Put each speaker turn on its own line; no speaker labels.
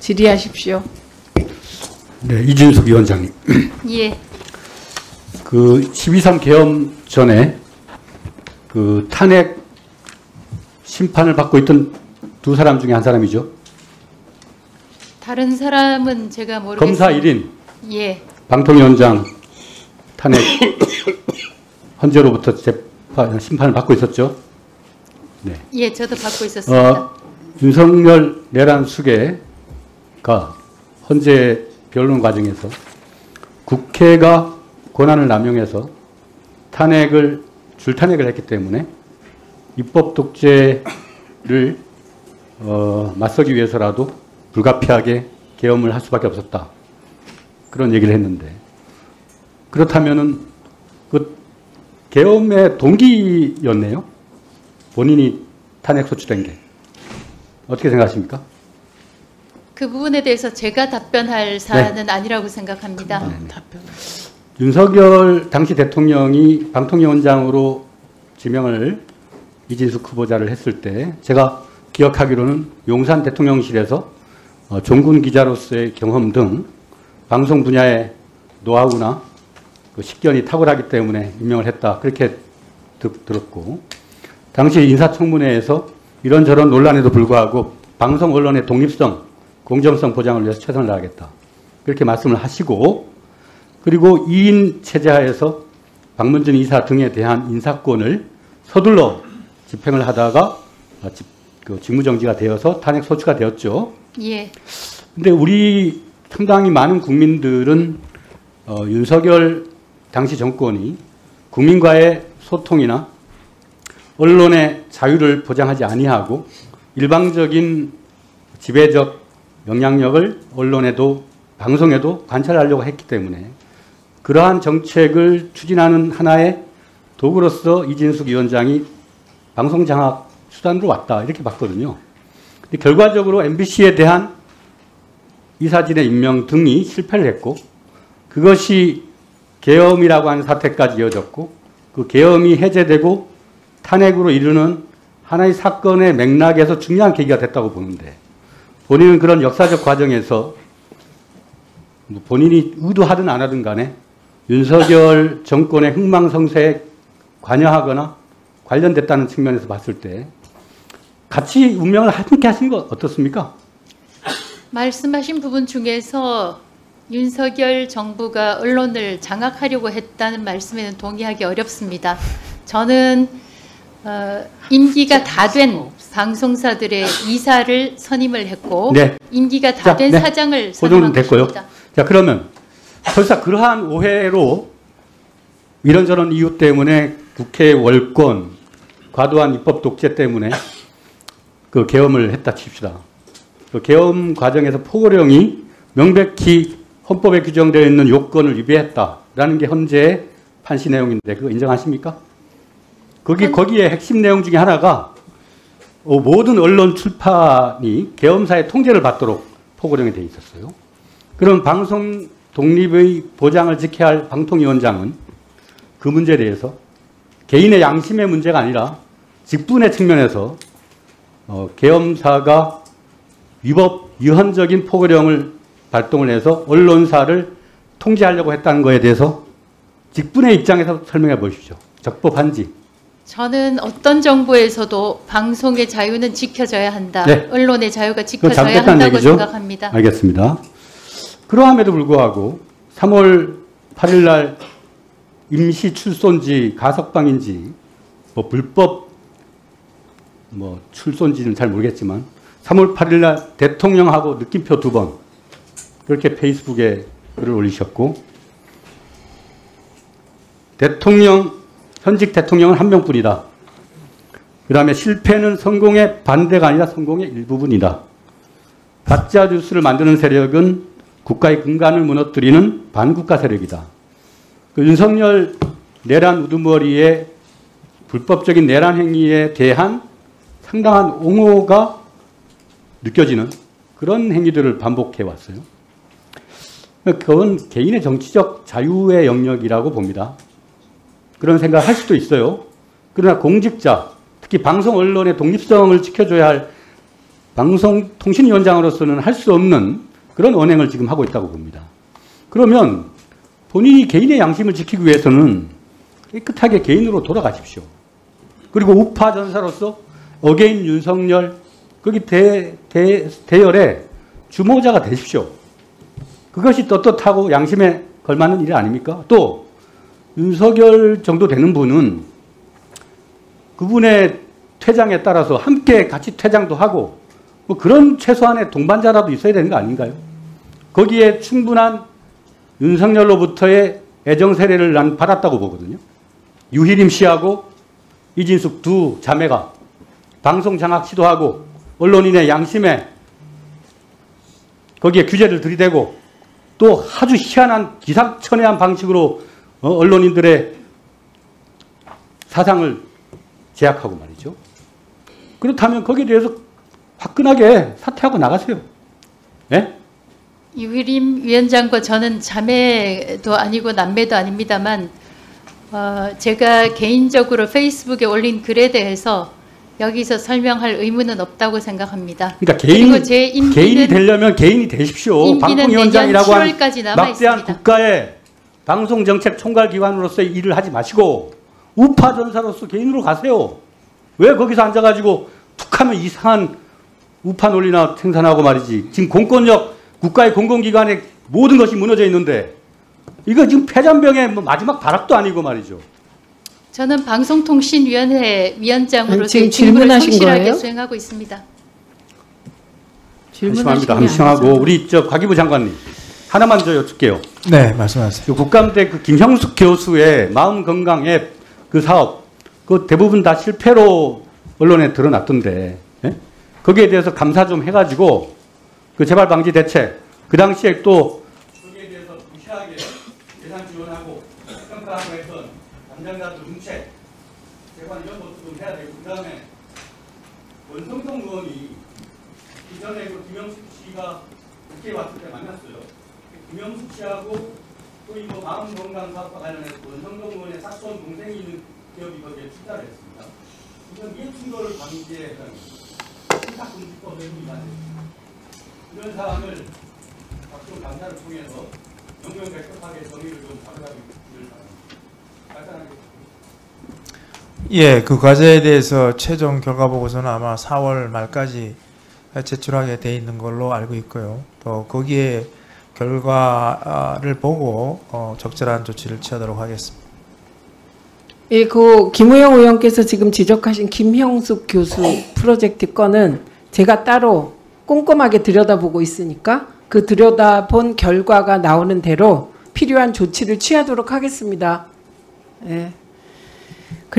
질의하십시오.
네, 이진숙 위원장님.
예.
그 12.3 계엄 전에 그 탄핵 심판을 받고 있던 두 사람 중에 한 사람이죠.
다른 사람은 제가 모르겠습니다.
검사 1인.
예.
방통위원장 탄핵 헌재로부터 심판을 받고 있었죠. 네.
예, 저도 받고 있었습니다.
윤석열 내란 수계가 헌재 변론 과정에서 국회가 권한을 남용해서 줄탄핵을 했기 때문에 입법 독재를 맞서기 위해서라도 불가피하게 계엄을 할 수밖에 없었다. 그런 얘기를 했는데, 그렇다면은 그 계엄의 동기였네요. 본인이 탄핵 소추된 게. 어떻게 생각하십니까?
그 부분에 대해서 제가 답변할 사안은 아니라고 생각합니다.
윤석열 당시 대통령이 방통위원장으로 지명을 이진숙 후보자를 했을 때 제가 기억하기로는 용산 대통령실에서 종군 기자로서의 경험 등 방송 분야의 노하우나 그 식견이 탁월하기 때문에 임명을 했다. 그렇게 들었고, 당시 인사청문회에서 이런저런 논란에도 불구하고 방송 언론의 독립성, 공정성 보장을 위해서 최선을 다하겠다. 그렇게 말씀을 하시고, 그리고 2인 체제하에서 박문진 이사 등에 대한 인사권을 서둘러 집행을 하다가 직무정지가 되어서 탄핵 소추가 되었죠.
예.
근데 우리 상당히 많은 국민들은 윤석열 당시 정권이 국민과의 소통이나 언론의 자유를 보장하지 아니하고 일방적인 지배적 영향력을 언론에도 방송에도 관찰하려고 했기 때문에 그러한 정책을 추진하는 하나의 도구로서 이진숙 위원장이 방송장악 수단으로 왔다, 이렇게 봤거든요. 근데 결과적으로 MBC에 대한 이사진의 임명 등이 실패를 했고, 그것이 계엄이라고 하는 사태까지 이어졌고, 그 계엄이 해제되고 탄핵으로 이르는 하나의 사건의 맥락에서 중요한 계기가 됐다고 보는데, 본인은 그런 역사적 과정에서 본인이 의도하든 안 하든 간에 윤석열 정권의 흥망성쇠에 관여하거나 관련됐다는 측면에서 봤을 때 같이 운명을 함께 하신 거 어떻습니까?
말씀하신 부분 중에서 윤석열 정부가 언론을 장악하려고 했다는 말씀에는 동의하기 어렵습니다. 저는 임기가 다 된 방송사들의 이사를 선임을 했고, 네. 임기가 다 된 사장을 선임한 것입니다.
자, 그러면 설사 그러한 오해로 이런저런 이유 때문에 국회 월권, 과도한 입법 독재 때문에 그 계엄을 했다 칩시다. 그 계엄 과정에서 포고령이 명백히 헌법에 규정되어 있는 요건을 위배했다라는 게 헌재의 판시 내용인데 그거 인정하십니까? 거기에 핵심 내용 중에 하나가 모든 언론 출판이 계엄사의 통제를 받도록 포고령이 되어 있었어요. 그럼 방송 독립의 보장을 지켜야 할 방통위원장은 그 문제에 대해서 개인의 양심의 문제가 아니라 직분의 측면에서 계엄사가 위헌적인 포고령을 발동을 해서 언론사를 통제하려고 했다는 것에 대해서 직분의 입장에서 설명해 보십시오. 적법한지.
저는 어떤 정부에서도 방송의 자유는 지켜져야 한다. 네. 언론의 자유가 지켜져야 한다고 얘기죠? 생각합니다.
알겠습니다. 그러함에도 불구하고 3월 8일 날 임시 출소인지 가석방인지 불법 출소인지는 잘 모르겠지만 3월 8일 날 대통령하고 느낌표 2번 그렇게 페이스북에 글을 올리셨고, 현직 대통령은 한 명뿐이다. 그 다음에 실패는 성공의 반대가 아니라 성공의 일부분이다. 가짜 뉴스를 만드는 세력은 국가의 근간을 무너뜨리는 반국가 세력이다. 그 윤석열 내란 우두머리의 불법적인 내란 행위에 대한 상당한 옹호가 느껴지는 그런 행위들을 반복해 왔어요. 그건 개인의 정치적 자유의 영역이라고 봅니다. 그런 생각을 할 수도 있어요. 그러나 공직자, 특히 방송 언론의 독립성을 지켜줘야 할 방송통신위원장으로서는 할 수 없는 그런 언행을 지금 하고 있다고 봅니다. 그러면 본인이 개인의 양심을 지키기 위해서는 깨끗하게 개인으로 돌아가십시오. 그리고 우파 전사로서 어게인 윤석열 거기 대열의 주모자가 되십시오. 그것이 떳떳하고 양심에 걸맞는 일 아닙니까? 또 윤석열 정도 되는 분은 그분의 퇴장에 따라서 함께 같이 퇴장도 하고 뭐 그런 최소한의 동반자라도 있어야 되는 거 아닌가요? 거기에 충분한 윤석열로부터의 애정 세례를 난 받았다고 보거든요. 유희림 씨하고 이진숙 두 자매가 방송 장악 시도하고 언론인의 양심에 거기에 규제를 들이대고 또 아주 희한한 기상천외한 방식으로 언론인들의 사상을 제약하고 말이죠. 그렇다면 거기에 대해서 화끈하게 사퇴하고 나가세요. 예?
유희림 위원장과 저는 자매도 아니고 남매도 아닙니다만 제가 개인적으로 페이스북에 올린 글에 대해서 여기서 설명할 의무는 없다고 생각합니다.
그러니까
그리고 제
개인이 되려면 개인이 되십시오. 방통위원장이라고 한 막대한 국가의 방송정책 총괄기관으로서의 일을 하지 마시고 우파 전사로서 개인으로 가세요. 왜 거기서 앉아가지고 툭하면 이상한 우파 논리나 생산하고 말이지. 지금 공권력 국가의 공공기관의 모든 것이 무너져 있는데 이거 지금 폐잔병의 마지막 발악도 아니고 말이죠.
저는 방송통신위원회 위원장으로서
지금
직무를
질문하신
성실하게
거예요?
수행하고 있습니다.
질문합니다. 함청하고 우리 과기부 장관님 하나만 더 여쭙게요.
네, 말씀하세요.
국감대 그 김형숙 교수의 마음 건강 앱 그 사업 그 대부분 다 실패로 언론에 드러났던데 예? 거기에 대해서 감사 좀 해가지고 그 재발 방지 대책 그 당시에 또 거기에 대해서 무시하게 예산 지원하고 평가하고 했던 담당자들 문책 재관 이런 것도 좀 해야 되고 그 다음에 원성동 의원이 이전에 그 김영숙 씨가 국회에 왔을 때 만났어요. 김영숙 씨하고 또 이거 마음 건강 사업과 관련해서 원성동 의원의 사건 동생이 있는 기업이 거기에 투자를 했습니다. 이건 이해충돌을 방지에 대한 신탁금지법에 위반했습니다. 이런 사항을 각종 감사를 통해서 명명백백하게 정의를 좀 가져가기를 바랍니다.
예, 그 과제에 대해서 최종 결과 보고서는 아마 4월 말까지 제출하게 돼 있는 걸로 알고 있고요. 또 거기에 결과를 보고 적절한 조치를 취하도록 하겠습니다.
예, 그 김우영 의원께서 지금 지적하신 김형숙 교수 프로젝트 건은 제가 따로 꼼꼼하게 들여다보고 있으니까 그 들여다본 결과가 나오는 대로 필요한 조치를 취하도록 하겠습니다. 예.